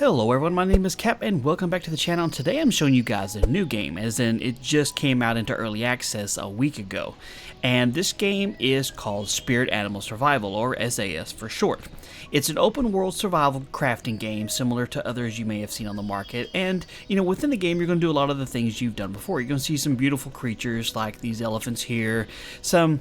Hello everyone, my name is Cap and welcome back to the channel. And today I'm showing you guys a new game, as in it just came out into early access a week ago. And this game is called Spirit Animal Survival, or SAS for short. It's an open world survival crafting game similar to others you may have seen on the market. And within the game you're going to do a lot of the things you've done before. You're going to see some beautiful creatures like these elephants here, some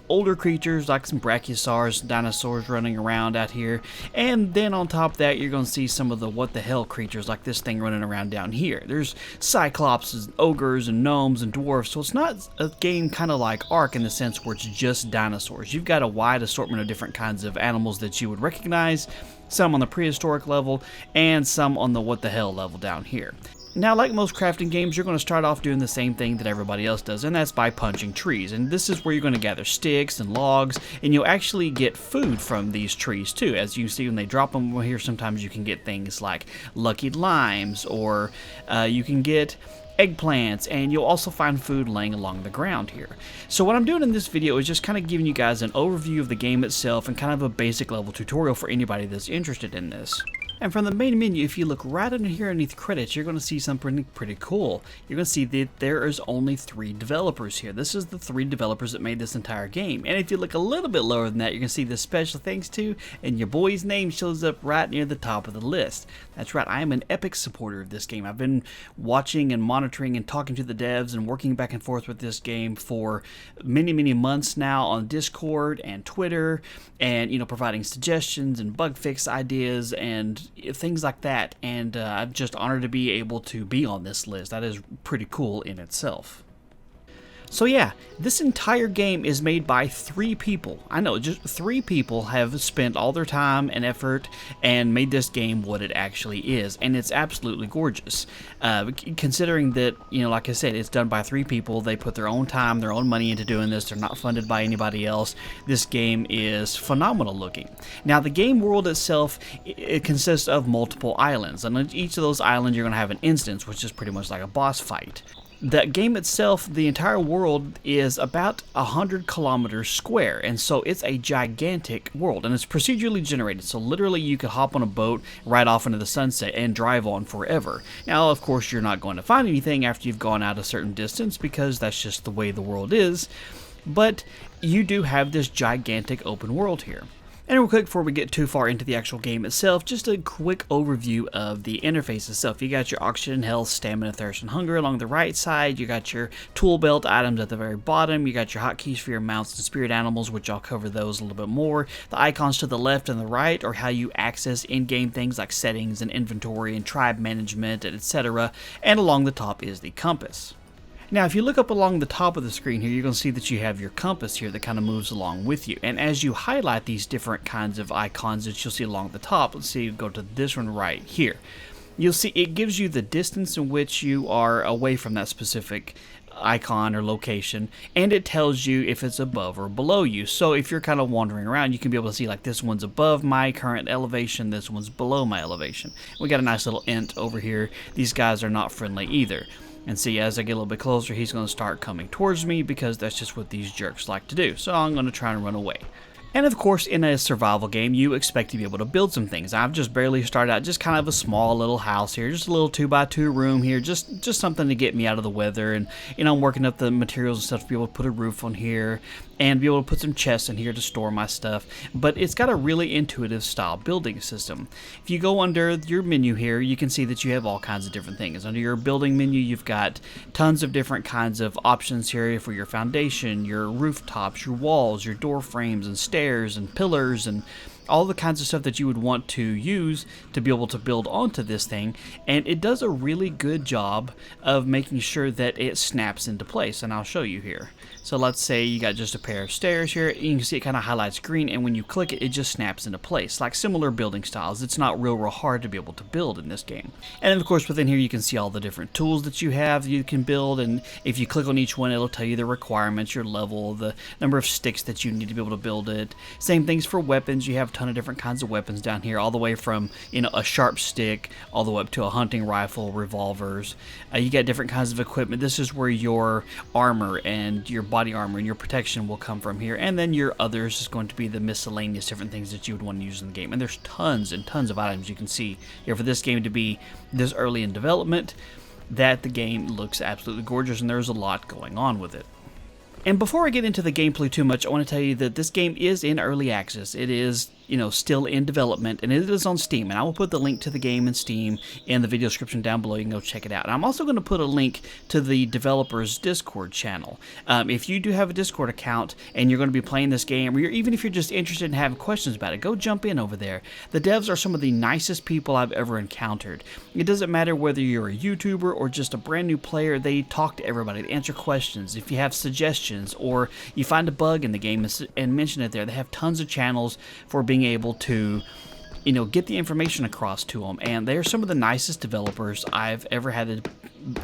older creatures like some brachiosaurs, dinosaurs running around out here, and then on top of that you're going to see some of the what the hell creatures like this thing running around down here. There's cyclops and ogres and gnomes and dwarfs, so it's not a game kind of like Ark in the sense where it's just dinosaurs. You've got a wide assortment of different kinds of animals that you would recognize, some on the prehistoric level and some on the what the hell level down here. Now, like most crafting games, you're going to start off doing the same thing that everybody else does, and that's by punching trees. And this is where you're going to gather sticks and logs, and you'll actually get food from these trees too. As you see when they drop them here, sometimes you can get things like lucky limes, or you can get eggplants, and you'll also find food laying along the ground here. So what I'm doing in this video is just kind of giving you guys an overview of the game itself and kind of a basic level tutorial for anybody that's interested in this. And from the main menu, if you look right under here underneath credits, you're going to see something pretty cool. You're going to see that there is only 3 developers here. This is the 3 developers that made this entire game. And if you look a little bit lower than that, you're going to see the special things too, and your boy's name shows up right near the top of the list. That's right, I am an epic supporter of this game. I've been watching and monitoring and talking to the devs and working back and forth with this game for many months now on Discord and Twitter, and providing suggestions and bug fix ideas and things like that, and I'm just honored to be able to be on this list. That is pretty cool in itself. So yeah, this entire game is made by 3 people. I know, just 3 people have spent all their time and effort and made this game what it actually is, and it's absolutely gorgeous. Considering that, like I said, it's done by 3 people, they put their own time, their own money into doing this, they're not funded by anybody else. This game is phenomenal looking. Now, the game world itself, it consists of multiple islands, and on each of those islands you're going to have an instance, which is pretty much like a boss fight. The game itself, the entire world, is about 100 kilometers square, and so it's a gigantic world, and it's procedurally generated, so literally you could hop on a boat right off into the sunset and drive on forever. Now, of course, you're not going to find anything after you've gone out a certain distance, because that's just the way the world is, but you do have this gigantic open world here. And real quick, before we get too far into the actual game itself, just a quick overview of the interface itself. You got your oxygen, health, stamina, thirst, and hunger along the right side. You got your tool belt items at the very bottom. You got your hotkeys for your mounts and spirit animals, which I'll cover those a little bit more. The icons to the left and the right are how you access in-game things like settings and inventory and tribe management, etc. And along the top is the compass. Now, if you look up along the top of the screen here, you're going to see that you have your compass here that kind of moves along with you. And as you highlight these different kinds of icons that you'll see along the top, let's see, go to this one right here. You'll see it gives you the distance in which you are away from that specific icon or location, and it tells you if it's above or below you. So if you're kind of wandering around, you can be able to see like this one's above my current elevation, this one's below my elevation. We got a nice little int over here. These guys are not friendly either. And see, as I get a little bit closer, he's going to start coming towards me because that's just what these jerks like to do. So I'm going to try and run away. And of course, in a survival game, you expect to be able to build some things. I've just barely started out, just kind of a small little house here, just a little 2x2 room here, just something to get me out of the weather. And I'm working up the materials and stuff to be able to put a roof on here and be able to put some chests in here to store my stuff. But it's got a really intuitive style building system. If you go under your menu here, you can see that you have all kinds of different things. Under your building menu, you've got tons of different kinds of options here for your foundation, your rooftops, your walls, your door frames and stairs and pillars and all the kinds of stuff that you would want to use to be able to build onto this thing. And it does a really good job of making sure that it snaps into place, and I'll show you here. So let's say you got just a pair of stairs here. You can see it kind of highlights green, and when you click it, it just snaps into place. Like similar building styles, it's not real hard to be able to build in this game. And then of course within here you can see all the different tools that you have you can build, and if you click on each one, it'll tell you the requirements, your level, the number of sticks that you need to be able to build it. Same things for weapons. You have ton of different kinds of weapons down here, all the way from, you know, a sharp stick all the way up to a hunting rifle, revolvers. You got different kinds of equipment. This is where your armor and your body armor and your protection will come from here, and then your others is going to be the miscellaneous different things that you would want to use in the game. And there's tons and tons of items you can see here. For this game to be this early in development, that the game looks absolutely gorgeous, and there's a lot going on with it. And before I get into the gameplay too much, I want to tell you that this game is in early access. It is, you know, still in development, and it is on Steam. And I will put the link to the game in Steam in the video description down below. You can go check it out. And I'm also going to put a link to the developer's Discord channel. If you do have a Discord account and you're going to be playing this game, or even if you're just interested in having questions about it, go jump in over there. The devs are some of the nicest people I've ever encountered. It doesn't matter whether you're a YouTuber or just a brand new player. They talk to everybody, they answer questions. If you have suggestions or you find a bug in the game and mention it there, they have tons of channels for being able to, you know, get the information across to them. And they're some of the nicest developers I've ever had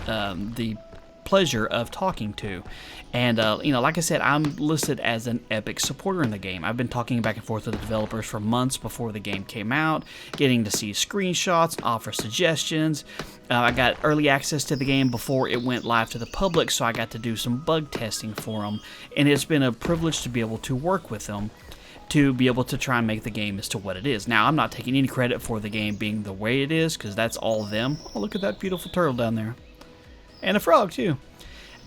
the pleasure of talking to. And you know, like I said, I'm listed as an epic supporter in the game. I've been talking back and forth with the developers for months before the game came out, getting to see screenshots, offer suggestions. I got early access to the game before it went live to the public, so I got to do some bug testing for them, and it's been a privilege to be able to work with them to be able to try and make the game as to what it is. Now, I'm not taking any credit for the game being the way it is, because that's all them. Oh, look at that beautiful turtle down there. And a frog, too.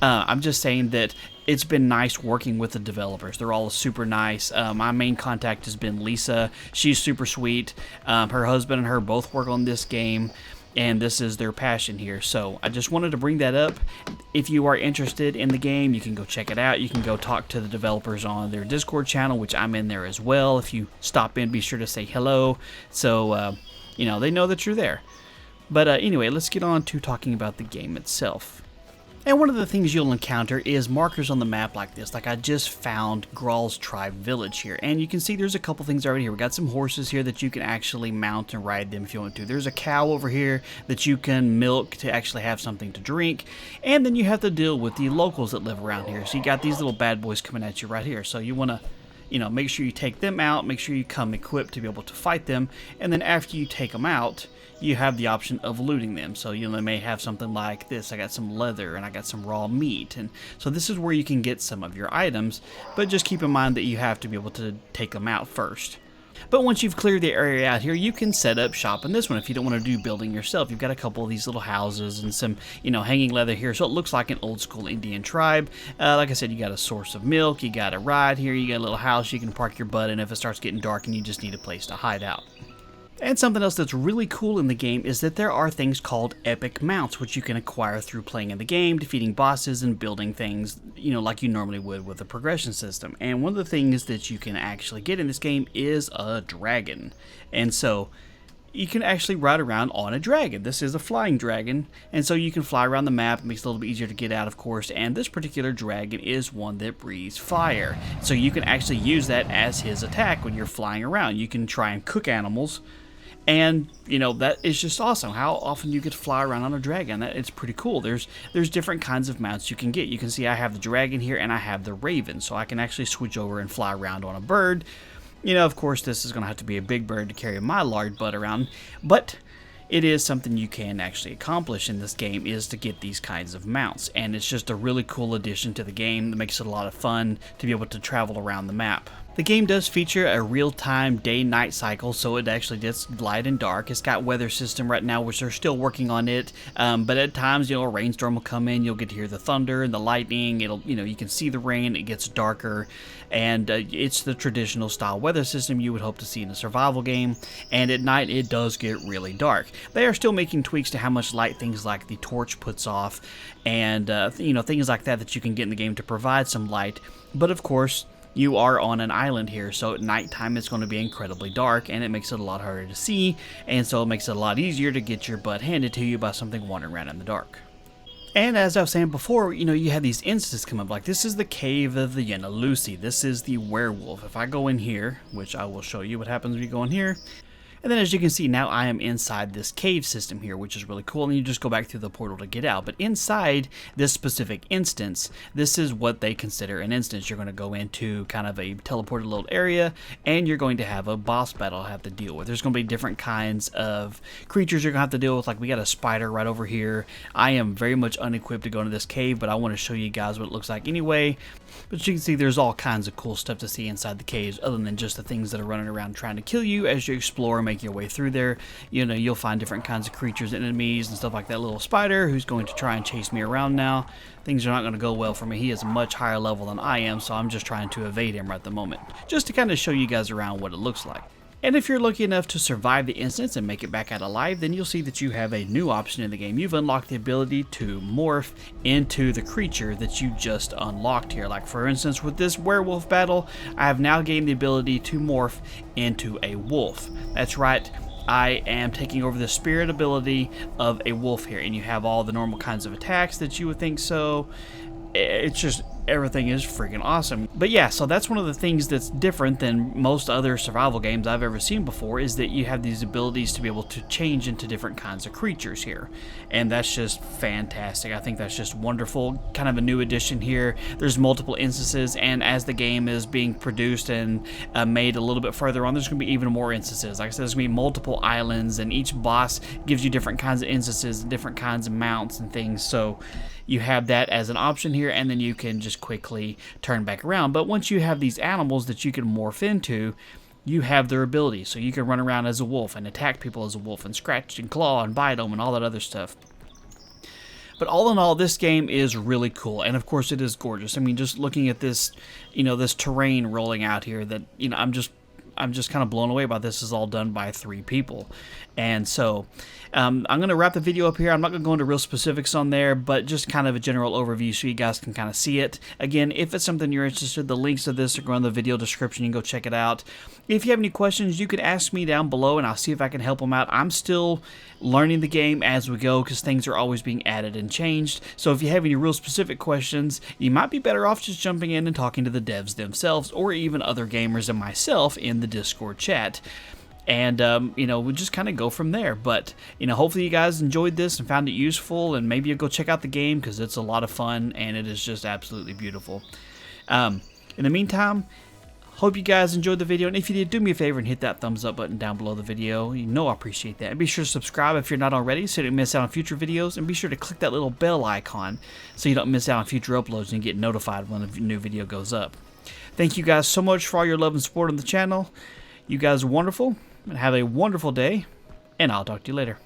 I'm just saying that it's been nice working with the developers. They're all super nice. My main contact has been Lisa. She's super sweet. Her husband and her both work on this game, and this is their passion here. So I just wanted to bring that up. If you are interested in the game, you can go check it out. You can go talk to the developers on their Discord channel, which I'm in there as well. If you stop in, be sure to say hello, so you know, they know that you're there. But anyway, let's get on to talking about the game itself. And one of the things you'll encounter is markers on the map like this. Like I just found Graal's Tribe Village here. And you can see there's a couple things already here. We got some horses here that you can actually mount and ride them if you want to. There's a cow over here that you can milk to actually have something to drink. And then you have to deal with the locals that live around here. So you got these little bad boys coming at you right here. So you want to, you know, make sure you take them out. Make sure you come equipped to be able to fight them. And then after you take them out, you have the option of looting them. So you may have something like this. I got some leather and I got some raw meat, and so this is where you can get some of your items, but just keep in mind that you have to be able to take them out first. But once you've cleared the area out here, you can set up shop in this one if you don't want to do building yourself. You've got a couple of these little houses and some, you know, hanging leather here, so it looks like an old school Indian tribe. Like I said, you got a source of milk, you got a ride here, you got a little house you can park your butt in if it starts getting dark and you just need a place to hide out. And something else that's really cool in the game is that there are things called epic mounts, which you can acquire through playing in the game, defeating bosses, and building things, you know, like you normally would with a progression system. And one of the things that you can actually get in this game is a dragon. And so you can actually ride around on a dragon. This is a flying dragon, and so you can fly around the map. It makes it a little bit easier to get out, of course, and this particular dragon is one that breathes fire. So you can actually use that as his attack when you're flying around. You can try and cook animals. And, you know, that is just awesome. How often you get to fly around on a dragon. It's pretty cool. There's different kinds of mounts you can get. You can see I have the dragon here and I have the raven. So I can actually switch over and fly around on a bird. You know, of course, this is going to have to be a big bird to carry my large butt around. But it is something you can actually accomplish in this game, is to get these kinds of mounts. And it's just a really cool addition to the game that makes it a lot of fun to be able to travel around the map. The game does feature a real-time day-night cycle, so it actually gets light and dark. It's got weather system right now, which they're still working on it. But at times, you know, a rainstorm will come in. You'll get to hear the thunder and the lightning. It'll, you know, you can see the rain. It gets darker, and it's the traditional style weather system you would hope to see in a survival game. And at night, it does get really dark. They are still making tweaks to how much light things like the torch puts off, and you know, things like that you can get in the game to provide some light. But of course, you are on an island here, so at nighttime it's going to be incredibly dark, and it makes it a lot harder to see, and so it makes it a lot easier to get your butt handed to you by something wandering around in the dark. And as I was saying before, you know, you have these instances come up, like this is the cave of the Lucy. This is the werewolf. If I go in here, which I will show you what happens when you go in here, And then as you can see, now I am inside this cave system here, which is really cool. And you just go back through the portal to get out. But inside this specific instance, this is what they consider an instance. You're going to go into kind of a teleported little area, and you're going to have a boss battle to have to deal with. There's going to be different kinds of creatures you're going to have to deal with. Like we got a spider right over here. I am very much unequipped to go into this cave, but I want to show you guys what it looks like anyway. But you can see there's all kinds of cool stuff to see inside the caves, other than just the things that are running around trying to kill you as you explore and make your way through there. You know, you'll find different kinds of creatures and enemies and stuff like that little spider who's going to try and chase me around now. Things are not going to go well for me. He is a much higher level than I am, so I'm just trying to evade him right at the moment, just to kind of show you guys around what it looks like. And if you're lucky enough to survive the instance and make it back out alive, then you'll see that you have a new option in the game. You've unlocked the ability to morph into the creature that you just unlocked here. Like for instance, with this werewolf battle, I have now gained the ability to morph into a wolf. That's right. I am taking over the spirit ability of a wolf here, and you have all the normal kinds of attacks that you would think so. It's just, everything is freaking awesome. But yeah, so that's one of the things that's different than most other survival games I've ever seen before, is that you have these abilities to be able to change into different kinds of creatures here. And that's just fantastic. I think that's just wonderful. Kind of a new addition here. There's multiple instances, and as the game is being produced and made a little bit further on, there's going to be even more instances. Like I said, there's going to be multiple islands, and each boss gives you different kinds of instances and different kinds of mounts and things. So you have that as an option here, and then you can just quickly turn back around. But once you have these animals that you can morph into, you have their ability. So you can run around as a wolf and attack people as a wolf and scratch and claw and bite them and all that other stuff. But all in all, this game is really cool, and of course it is gorgeous. I mean, just looking at this, you know, this terrain rolling out here, that, you know, I'm just kind of blown away by this. Is all done by 3 people. And so I'm going to wrap the video up here. I'm not going to go into real specifics on there, but just kind of a general overview so you guys can kind of see it. Again, if it's something you're interested in, the links to this are going in the video description. You can go check it out. If you have any questions, you can ask me down below, and I'll see if I can help them out. I'm still learning the game as we go, because things are always being added and changed. So if you have any real specific questions, you might be better off just jumping in and talking to the devs themselves, or even other gamers and myself in the Discord chat. And, you know, we'll just kind of go from there. But, you know, hopefully you guys enjoyed this and found it useful, and maybe you'll go check out the game, because it's a lot of fun, and it is just absolutely beautiful. In the meantime, hope you guys enjoyed the video, and if you did, do me a favor and hit that thumbs up button down below the video. You know I appreciate that. And be sure to subscribe if you're not already, so you don't miss out on future videos, and be sure to click that little bell icon so you don't miss out on future uploads and get notified when a new video goes up. Thank you guys so much for all your love and support on the channel. You guys are wonderful, and have a wonderful day, and I'll talk to you later.